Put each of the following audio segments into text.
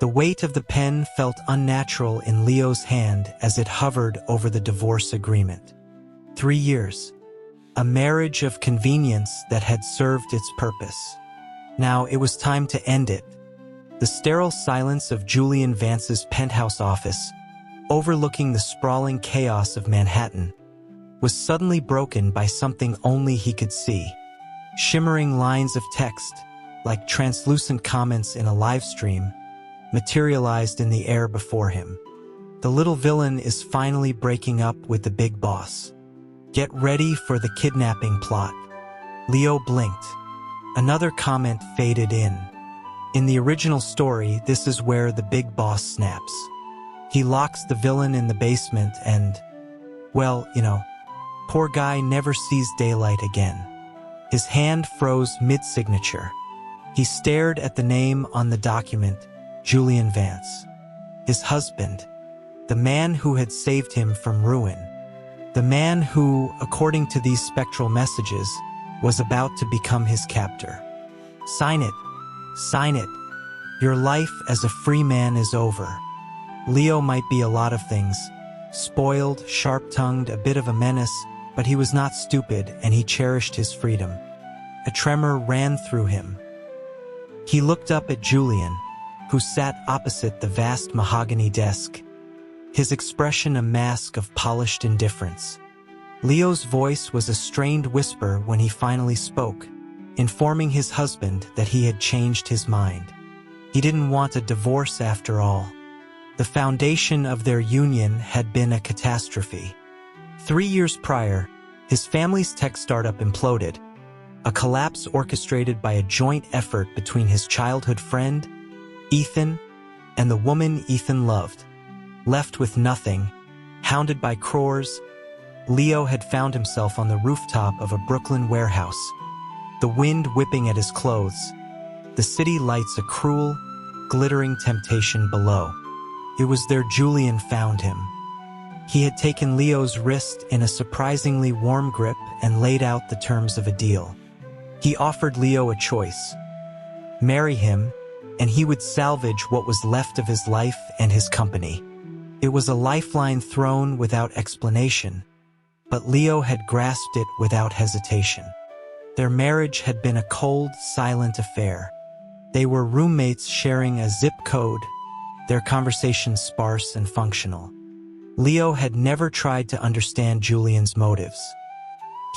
The weight of the pen felt unnatural in Leo's hand as it hovered over the divorce agreement. 3 years. A marriage of convenience that had served its purpose. Now it was time to end it. The sterile silence of Julian Vance's penthouse office, overlooking the sprawling chaos of Manhattan, was suddenly broken by something only he could see. Shimmering lines of text, like translucent comments in a live stream, materialized in the air before him. The little villain is finally breaking up with the big boss. Get ready for the kidnapping plot. Leo blinked. Another comment faded in. In the original story, this is where the big boss snaps. He locks the villain in the basement and, well, poor guy never sees daylight again. His hand froze mid-signature. He stared at the name on the document, Julian Vance. His husband. The man who had saved him from ruin. The man who, according to these spectral messages, was about to become his captor. Sign it. Sign it. Your life as a free man is over. Leo might be a lot of things. Spoiled, sharp-tongued, a bit of a menace, but he was not stupid and he cherished his freedom. A tremor ran through him. He looked up at Julian, who sat opposite the vast mahogany desk, his expression a mask of polished indifference. Leo's voice was a strained whisper when he finally spoke, informing his husband that he had changed his mind. He didn't want a divorce after all. The foundation of their union had been a catastrophe. 3 years prior, his family's tech startup imploded, a collapse orchestrated by a joint effort between his childhood friend, Ethan, and the woman Ethan loved. Left with nothing, hounded by crores, Leo had found himself on the rooftop of a Brooklyn warehouse, the wind whipping at his clothes, the city lights a cruel, glittering temptation below. It was there Julian found him. He had taken Leo's wrist in a surprisingly warm grip and laid out the terms of a deal. He offered Leo a choice. Marry him, and he would salvage what was left of his life and his company. It was a lifeline thrown without explanation, but Leo had grasped it without hesitation. Their marriage had been a cold, silent affair. They were roommates sharing a zip code, their conversations sparse and functional. Leo had never tried to understand Julian's motives.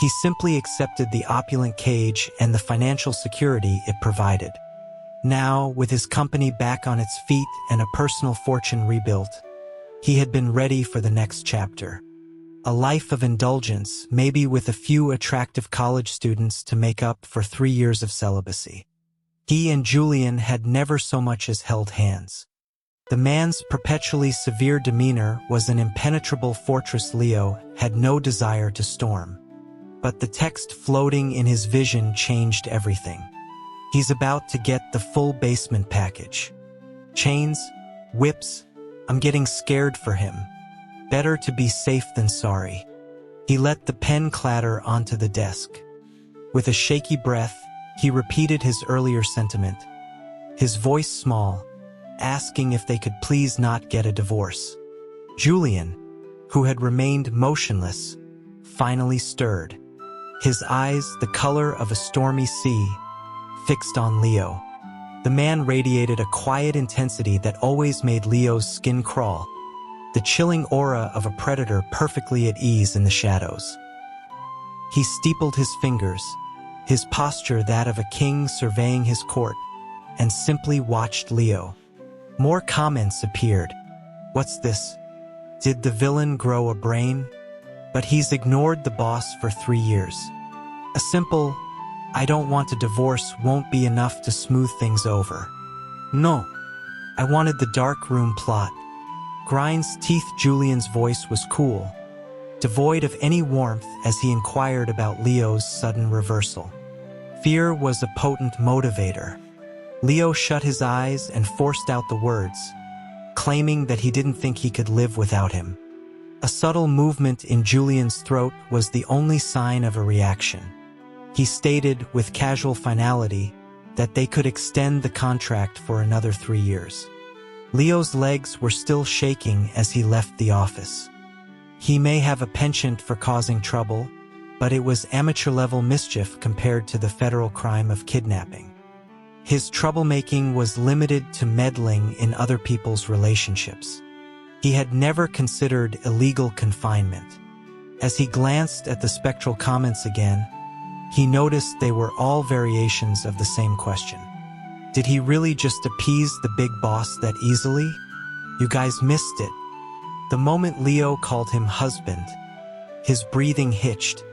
He simply accepted the opulent cage and the financial security it provided. Now, with his company back on its feet and a personal fortune rebuilt, he had been ready for the next chapter. A life of indulgence, maybe with a few attractive college students to make up for 3 years of celibacy. He and Julian had never so much as held hands. The man's perpetually severe demeanor was an impenetrable fortress Leo had no desire to storm. But the text floating in his vision changed everything. He's about to get the full basement package. Chains, whips, I'm getting scared for him. Better to be safe than sorry. He let the pen clatter onto the desk. With a shaky breath, he repeated his earlier sentiment, his voice small, asking if they could please not get a divorce. Julian, who had remained motionless, finally stirred. His eyes, the color of a stormy sea, fixed on Leo. The man radiated a quiet intensity that always made Leo's skin crawl, the chilling aura of a predator perfectly at ease in the shadows. He steepled his fingers, his posture that of a king surveying his court, and simply watched Leo. More comments appeared. What's this? Did the villain grow a brain? But he's ignored the boss for 3 years. A simple, I don't want a divorce won't be enough to smooth things over. No, I wanted the dark room plot. Grind's teeth. Julian's voice was cool, devoid of any warmth as he inquired about Leo's sudden reversal. Fear was a potent motivator. Leo shut his eyes and forced out the words, claiming that he didn't think he could live without him. A subtle movement in Julian's throat was the only sign of a reaction. He stated with casual finality that they could extend the contract for another 3 years. Leo's legs were still shaking as he left the office. He may have a penchant for causing trouble, but it was amateur-level mischief compared to the federal crime of kidnapping. His troublemaking was limited to meddling in other people's relationships. He had never considered illegal confinement. As he glanced at the spectral comments again, he noticed they were all variations of the same question. Did he really just appease the big boss that easily? You guys missed it. The moment Leo called him husband, his breathing hitched.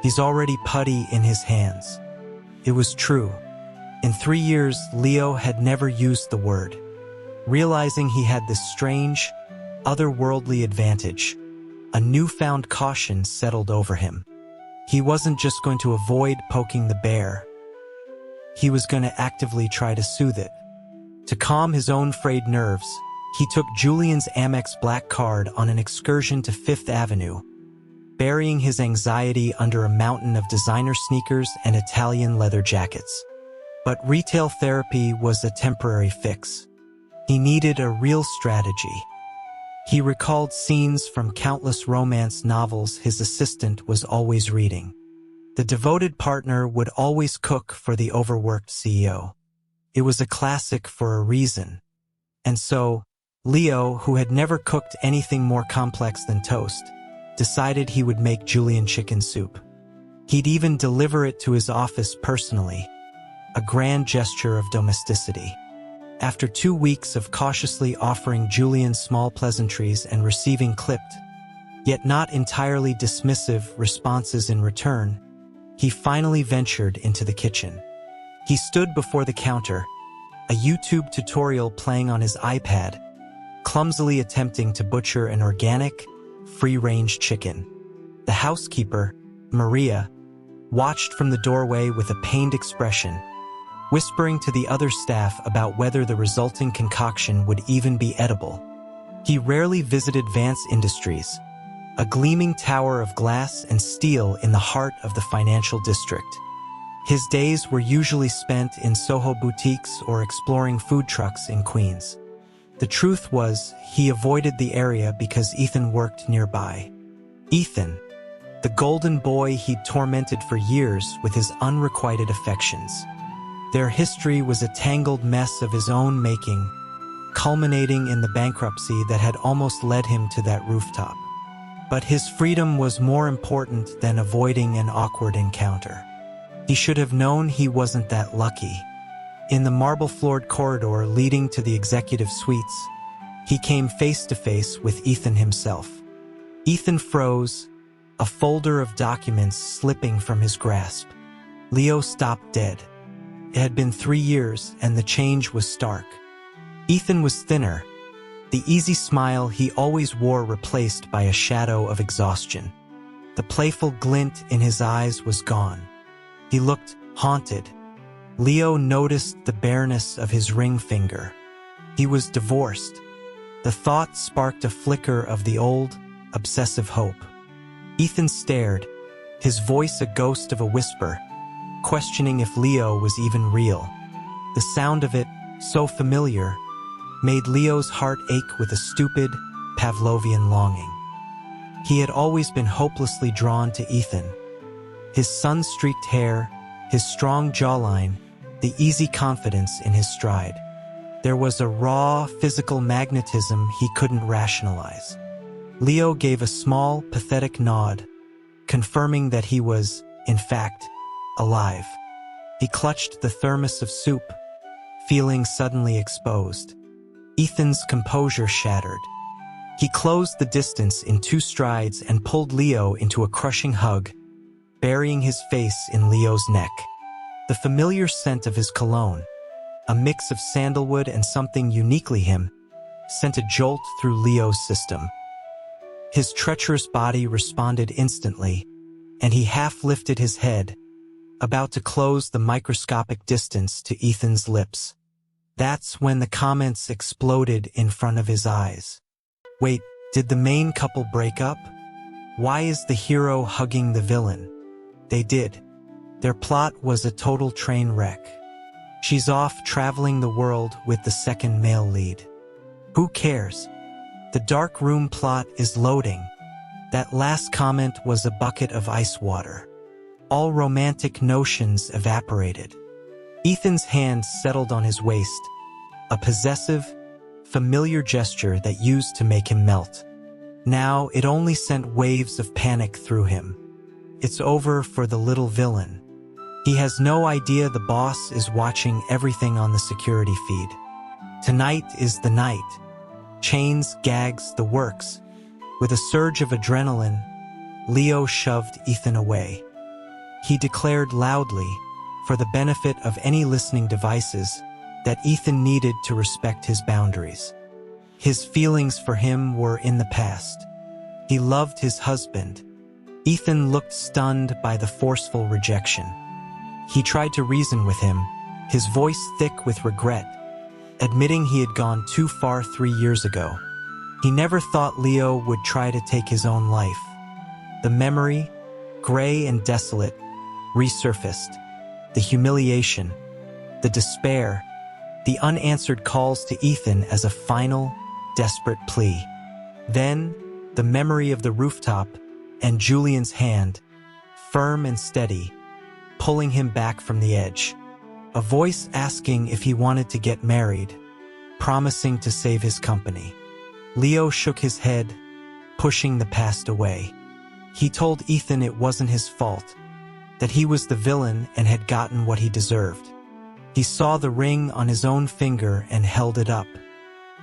He's already putty in his hands. It was true. In 3 years, Leo had never used the word. Realizing he had this strange, otherworldly advantage, a newfound caution settled over him. He wasn't just going to avoid poking the bear. He was going to actively try to soothe it. To calm his own frayed nerves, he took Julian's Amex black card on an excursion to Fifth Avenue, burying his anxiety under a mountain of designer sneakers and Italian leather jackets. But retail therapy was a temporary fix. He needed a real strategy. He recalled scenes from countless romance novels his assistant was always reading. The devoted partner would always cook for the overworked CEO. It was a classic for a reason. And so, Leo, who had never cooked anything more complex than toast, decided he would make Julian chicken soup. He'd even deliver it to his office personally, a grand gesture of domesticity. After 2 weeks of cautiously offering Julian small pleasantries and receiving clipped, yet not entirely dismissive responses in return, he finally ventured into the kitchen. He stood before the counter, a YouTube tutorial playing on his iPad, clumsily attempting to butcher an organic, free-range chicken. The housekeeper, Maria, watched from the doorway with a pained expression, whispering to the other staff about whether the resulting concoction would even be edible. He rarely visited Vance Industries, a gleaming tower of glass and steel in the heart of the financial district. His days were usually spent in Soho boutiques or exploring food trucks in Queens. The truth was, he avoided the area because Ethan worked nearby. Ethan, the golden boy he'd tormented for years with his unrequited affections. Their history was a tangled mess of his own making, culminating in the bankruptcy that had almost led him to that rooftop. But his freedom was more important than avoiding an awkward encounter. He should have known he wasn't that lucky. In the marble-floored corridor leading to the executive suites, he came face to face with Ethan himself. Ethan froze, a folder of documents slipping from his grasp. Leo stopped dead. It had been 3 years, and the change was stark. Ethan was thinner, the easy smile he always wore replaced by a shadow of exhaustion. The playful glint in his eyes was gone. He looked haunted. Leo noticed the bareness of his ring finger. He was divorced. The thought sparked a flicker of the old, obsessive hope. Ethan stared, his voice a ghost of a whisper, questioning if Leo was even real. The sound of it, so familiar, made Leo's heart ache with a stupid, Pavlovian longing. He had always been hopelessly drawn to Ethan. His sun-streaked hair, his strong jawline, the easy confidence in his stride. There was a raw, physical magnetism he couldn't rationalize. Leo gave a small, pathetic nod, confirming that he was, in fact, alive. He clutched the thermos of soup, feeling suddenly exposed. Ethan's composure shattered. He closed the distance in 2 strides and pulled Leo into a crushing hug, burying his face in Leo's neck. The familiar scent of his cologne, a mix of sandalwood and something uniquely him, sent a jolt through Leo's system. His treacherous body responded instantly, and he half lifted his head, about to close the microscopic distance to Ethan's lips. That's when the comments exploded in front of his eyes. Wait, did the main couple break up? Why is the hero hugging the villain? They did. Their plot was a total train wreck. She's off traveling the world with the second male lead. Who cares? The dark room plot is loading. That last comment was a bucket of ice water. All romantic notions evaporated. Ethan's hand settled on his waist, a possessive, familiar gesture that used to make him melt. Now it only sent waves of panic through him. It's over for the little villain. He has no idea the boss is watching everything on the security feed. Tonight is the night. Chains, gags, the works. With a surge of adrenaline, Leo shoved Ethan away. He declared loudly, for the benefit of any listening devices, that Ethan needed to respect his boundaries. His feelings for him were in the past. He loved his husband. Ethan looked stunned by the forceful rejection. He tried to reason with him, his voice thick with regret, admitting he had gone too far 3 years ago. He never thought Leo would try to take his own life. The memory, gray and desolate, resurfaced. The humiliation, the despair, the unanswered calls to Ethan as a final, desperate plea. Then, the memory of the rooftop and Julian's hand, firm and steady, pulling him back from the edge. A voice asking if he wanted to get married, promising to save his company. Leo shook his head, pushing the past away. He told Ethan it wasn't his fault, that he was the villain and had gotten what he deserved. He saw the ring on his own finger and held it up.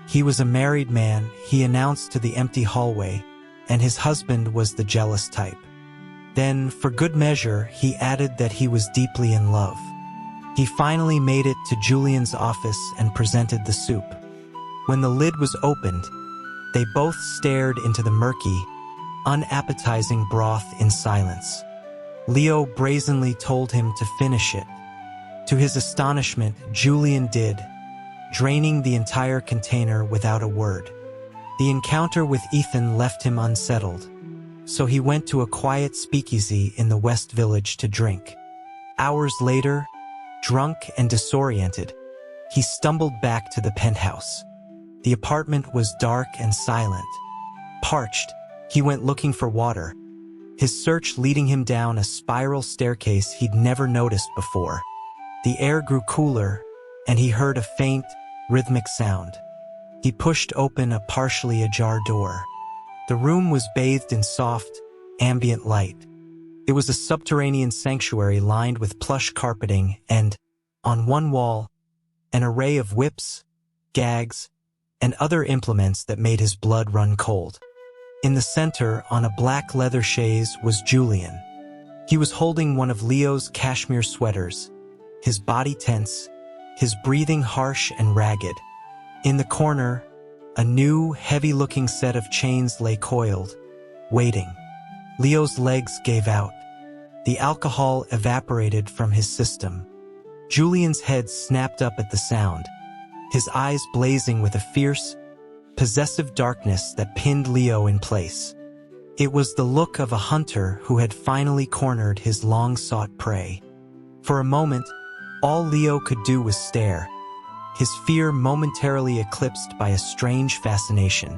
He was a married man, he announced to the empty hallway, and his husband was the jealous type. Then, for good measure, he added that he was deeply in love. He finally made it to Julian's office and presented the soup. When the lid was opened, they both stared into the murky, unappetizing broth in silence. Leo brazenly told him to finish it. To his astonishment, Julian did, draining the entire container without a word. The encounter with Ethan left him unsettled, so he went to a quiet speakeasy in the West Village to drink. Hours later, drunk and disoriented, he stumbled back to the penthouse. The apartment was dark and silent. Parched, he went looking for water, his search leading him down a spiral staircase he'd never noticed before. The air grew cooler, and he heard a faint, rhythmic sound. He pushed open a partially ajar door. The room was bathed in soft, ambient light. It was a subterranean sanctuary lined with plush carpeting and, on one wall, an array of whips, gags, and other implements that made his blood run cold. In the center, on a black leather chaise, was Julian. He was holding one of Leo's cashmere sweaters, his body tense, his breathing harsh and ragged. In the corner, a new, heavy-looking set of chains lay coiled, waiting. Leo's legs gave out. The alcohol evaporated from his system. Julian's head snapped up at the sound, his eyes blazing with a fierce, possessive darkness that pinned Leo in place. It was the look of a hunter who had finally cornered his long-sought prey. For a moment, all Leo could do was stare, his fear momentarily eclipsed by a strange fascination.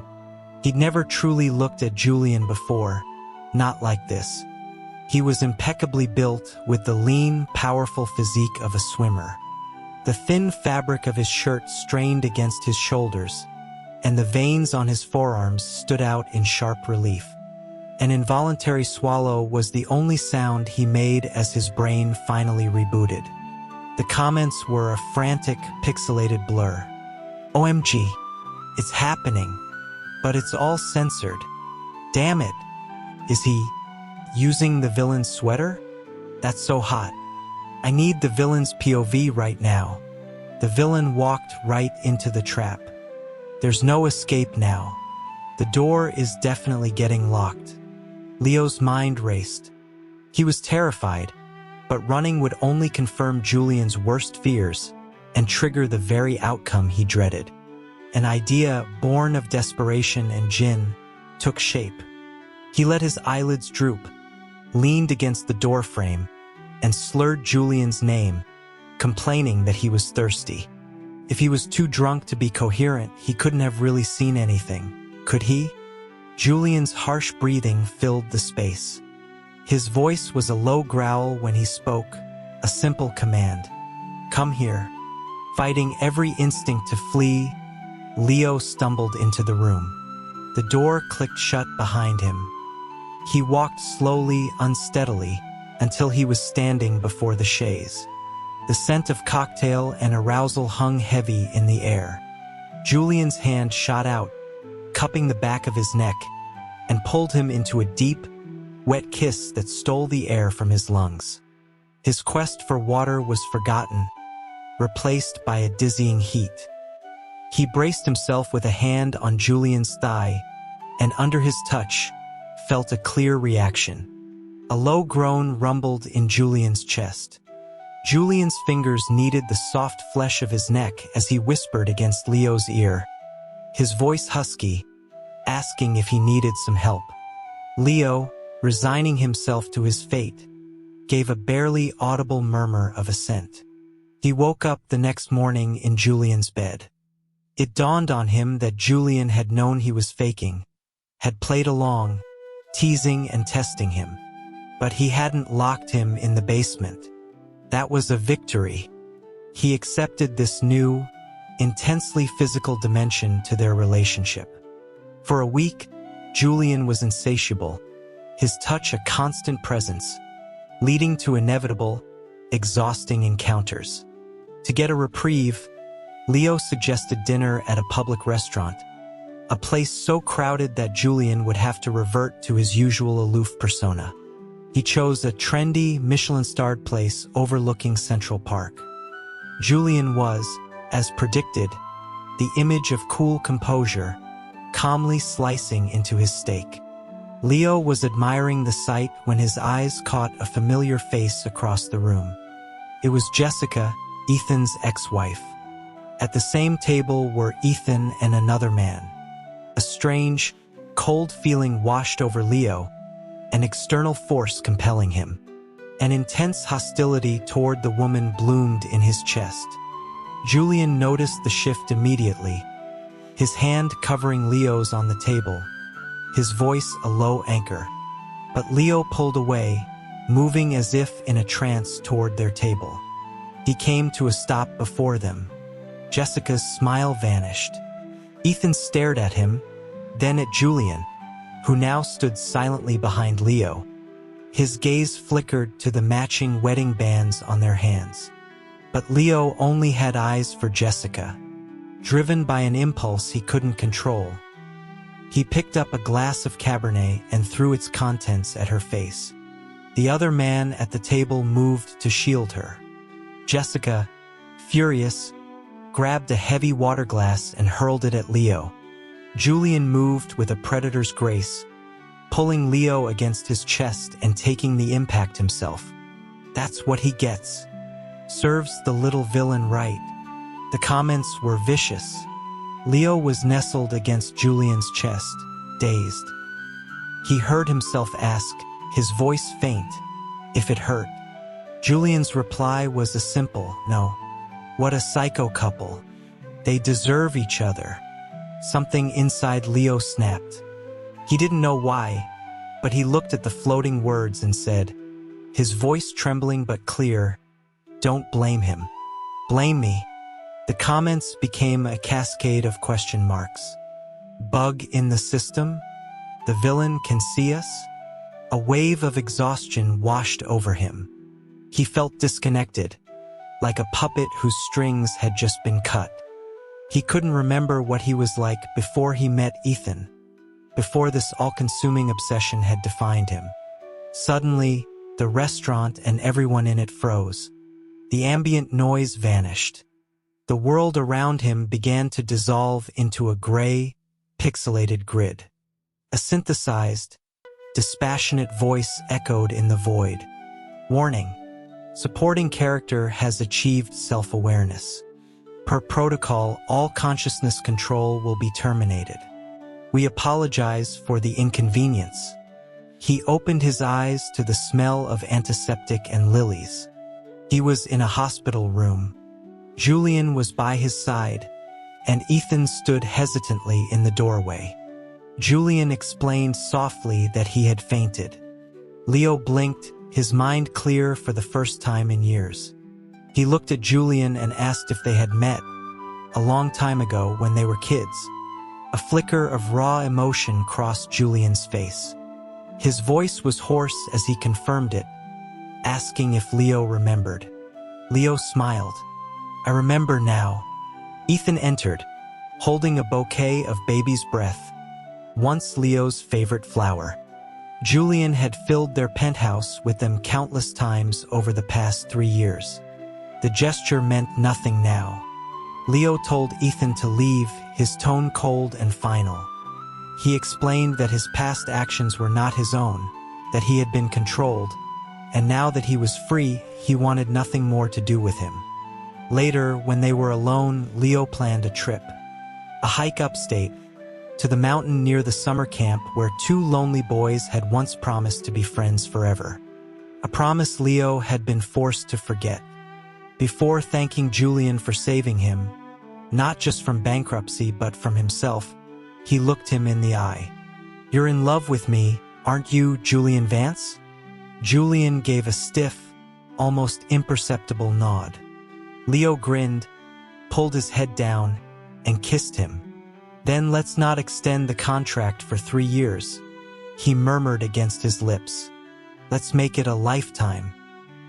He'd never truly looked at Julian before, not like this. He was impeccably built with the lean, powerful physique of a swimmer. The thin fabric of his shirt strained against his shoulders, and the veins on his forearms stood out in sharp relief. An involuntary swallow was the only sound he made as his brain finally rebooted. The comments were a frantic, pixelated blur. OMG, it's happening, but it's all censored. Damn it, is he using the villain's sweater? That's so hot. I need the villain's POV right now. The villain walked right into the trap. There's no escape now. The door is definitely getting locked. Leo's mind raced. He was terrified, but running would only confirm Julian's worst fears and trigger the very outcome he dreaded. An idea born of desperation and gin took shape. He let his eyelids droop, leaned against the doorframe, and slurred Julian's name, complaining that he was thirsty. If he was too drunk to be coherent, he couldn't have really seen anything, could he? Julian's harsh breathing filled the space. His voice was a low growl when he spoke, a simple command. Come here. Fighting every instinct to flee, Leo stumbled into the room. The door clicked shut behind him. He walked slowly, unsteadily, until he was standing before the chaise. The scent of cocktail and arousal hung heavy in the air. Julian's hand shot out, cupping the back of his neck, and pulled him into a deep, wet kiss that stole the air from his lungs. His quest for water was forgotten, replaced by a dizzying heat. He braced himself with a hand on Julian's thigh, and under his touch, felt a clear reaction. A low groan rumbled in Julian's chest. Julian's fingers kneaded the soft flesh of his neck as he whispered against Leo's ear, his voice husky, asking if he needed some help. Leo, resigning himself to his fate, gave a barely audible murmur of assent. He woke up the next morning in Julian's bed. It dawned on him that Julian had known he was faking, had played along, teasing and testing him. But he hadn't locked him in the basement. That was a victory. He accepted this new, intensely physical dimension to their relationship. For a week, Julian was insatiable, his touch a constant presence, leading to inevitable, exhausting encounters. To get a reprieve, Leo suggested dinner at a public restaurant, a place so crowded that Julian would have to revert to his usual aloof persona. He chose a trendy, Michelin-starred place overlooking Central Park. Julian was, as predicted, the image of cool composure, calmly slicing into his steak. Leo was admiring the sight when his eyes caught a familiar face across the room. It was Jessica, Ethan's ex-wife. At the same table were Ethan and another man. A strange, cold feeling washed over Leo, an external force compelling him. An intense hostility toward the woman bloomed in his chest. Julian noticed the shift immediately, his hand covering Leo's on the table, his voice a low anchor. But Leo pulled away, moving as if in a trance toward their table. He came to a stop before them. Jessica's smile vanished. Ethan stared at him, then at Julian, who now stood silently behind Leo. His gaze flickered to the matching wedding bands on their hands. But Leo only had eyes for Jessica, driven by an impulse he couldn't control. He picked up a glass of Cabernet and threw its contents at her face. The other man at the table moved to shield her. Jessica, furious, grabbed a heavy water glass and hurled it at Leo. Julian moved with a predator's grace, pulling Leo against his chest and taking the impact himself. That's what he gets. Serves the little villain right. The comments were vicious. Leo was nestled against Julian's chest, dazed. He heard himself ask, his voice faint, if it hurt. Julian's reply was a simple no. What a psycho couple. They deserve each other. Something inside Leo snapped. He didn't know why, but he looked at the floating words and said, his voice trembling but clear, "Don't blame him. Blame me." The comments became a cascade of question marks. Bug in the system? The villain can see us? A wave of exhaustion washed over him. He felt disconnected, like a puppet whose strings had just been cut. He couldn't remember what he was like before he met Ethan, before this all-consuming obsession had defined him. Suddenly, the restaurant and everyone in it froze. The ambient noise vanished. The world around him began to dissolve into a gray, pixelated grid. A synthesized, dispassionate voice echoed in the void. Warning: supporting character has achieved self-awareness. Per protocol, all consciousness control will be terminated. We apologize for the inconvenience. He opened his eyes to the smell of antiseptic and lilies. He was in a hospital room. Julian was by his side, and Ethan stood hesitantly in the doorway. Julian explained softly that he had fainted. Leo blinked, his mind clear for the first time in years. He looked at Julian and asked if they had met a long time ago when they were kids. A flicker of raw emotion crossed Julian's face. His voice was hoarse as he confirmed it, asking if Leo remembered. Leo smiled. "I remember now." Ethan entered, holding a bouquet of baby's breath, once Leo's favorite flower. Julian had filled their penthouse with them countless times over the past 3 years. The gesture meant nothing now. Leo told Ethan to leave, his tone cold and final. He explained that his past actions were not his own, that he had been controlled, and now that he was free, he wanted nothing more to do with him. Later, when they were alone, Leo planned a trip. A hike upstate, to the mountain near the summer camp where 2 lonely boys had once promised to be friends forever. A promise Leo had been forced to forget. Before thanking Julian for saving him, not just from bankruptcy but from himself, he looked him in the eye. "You're in love with me, aren't you, Julian Vance?" Julian gave a stiff, almost imperceptible nod. Leo grinned, pulled his head down, and kissed him. "Then let's not extend the contract for 3 years," he murmured against his lips. "Let's make it a lifetime."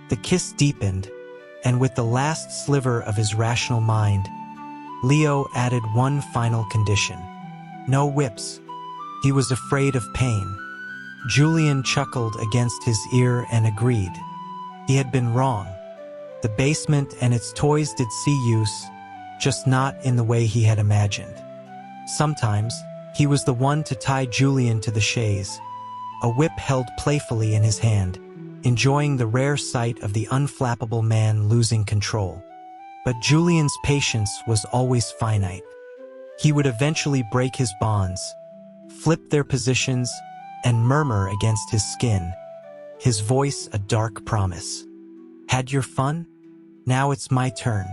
The kiss deepened, and with the last sliver of his rational mind, Leo added one final condition. No whips. He was afraid of pain. Julian chuckled against his ear and agreed. He had been wrong. The basement and its toys did see use, just not in the way he had imagined. Sometimes, he was the one to tie Julian to the chaise, a whip held playfully in his hand, enjoying the rare sight of the unflappable man losing control. But Julian's patience was always finite. He would eventually break his bonds, flip their positions, and murmur against his skin, his voice a dark promise. "Had your fun? Now it's my turn."